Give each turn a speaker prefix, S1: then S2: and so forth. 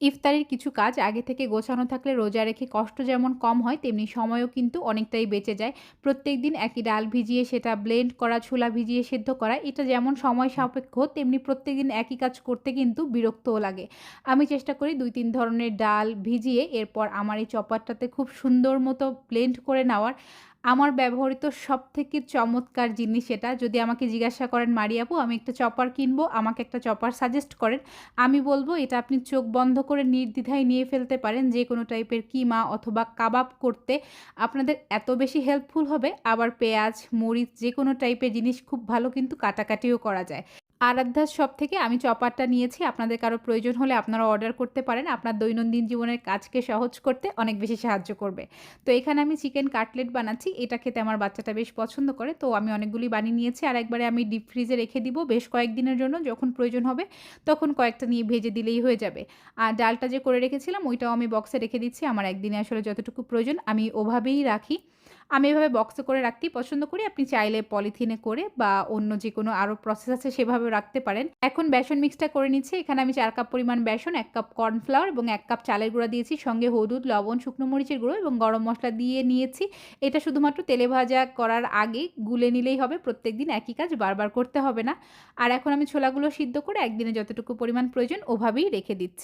S1: ইফতারির কিছু কাজ আগে থেকে গোছানো থাকলে রোজা রেখে কষ্ট যেমন কম হয়, তেমনি সময়ও কিন্তু অনেকটাই বেঁচে যায়। প্রত্যেকদিন একই ডাল ভিজিয়ে সেটা ব্লেন্ড করা, ছোলা ভিজিয়ে সেদ্ধ করা, এটা যেমন সময় সাপেক্ষ, তেমনি প্রত্যেকদিন একই কাজ করতে কিন্তু বিরক্তও লাগে। আমি চেষ্টা করি ২-৩ ধরনের ডাল ভিজিয়ে এরপর আমার এই চপারটাতে খুব সুন্দর মতো ব্লেন্ড করে নেওয়ার। আমার ব্যবহৃত সবথেকে চমৎকার জিনিস এটা। যদি আমাকে জিজ্ঞাসা করেন, "মারি আপু, আমি একটা চপার কিনবো, আমাকে একটা চপার সাজেস্ট করেন।" আমি বলব এটা আপনি চোখ বন্ধ করে নির্দ্বিধায় নিয়ে ফেলতে পারেন। যেকোনো টাইপের কিমা অথবা কাবাব করতে আপনাদের এত বেশি হেল্পফুল হবে। আবার পেঁয়াজ, মরিচ যেকোনো টাইপের জিনিস খুব ভালো কিন্তু কাটাকাটিও করা যায়। আরাধ্যাস শপ থেকে আমি চপারটা নিয়েছি। আপনাদের কারো প্রয়োজন হলে আপনারা অর্ডার করতে পারেন। আপনার দৈনন্দিন জীবনের কাজকে সহজ করতে অনেক বেশি সাহায্য করবে। তো এখানে আমি চিকেন কাটলেট বানাচ্ছি। এটা খেতে আমার বাচ্চাটা বেশ পছন্দ করে। তো আমি অনেকগুলি বানিয়ে নিয়েছি। আর একবারে আমি ডিপ ফ্রিজে রেখে দিব বেশ কয়েকদিনের জন্য। যখন প্রয়োজন হবে তখন কয়েকটা নিয়ে ভেজে দিলেই হয়ে যাবে। আর ডালটা যে করে রেখেছিলাম ওইটাও আমি বক্সে রেখে দিচ্ছি। আমার একদিনে আসলে যতটুকু প্রয়োজন আমি ওভাবেই রাখি। আমি এভাবে বক্সে করে রাখতেই পছন্দ করি। আপনি চাইলে পলিথিনে করে বা অন্য যেকোনো আরো প্রসেস আছে সেভাবেও রাখতে পারেন। এখন বেসন মিক্সটা করে নিচ্ছি। এখানে আমি ৪ কাপ পরিমাণ বেসন, ১ কাপ কর্নফ্লাওয়ার এবং ১ কাপ চালের গুঁড়া দিয়েছি। সঙ্গে হলুদ, লবণ, শুকনো মরিচের গুঁড়ো এবং গরম মসলা দিয়ে নিয়েছি। এটা শুধুমাত্র তেলে ভাজা করার আগে গুলে নিলেই হবে। প্রত্যেকদিন একই কাজ বারবার করতে হবে না। আর এখন আমি ছোলাগুলো সিদ্ধ করে একদিনে যতটুকু পরিমাণ প্রয়োজন ওভাবেই রেখে দিচ্ছি।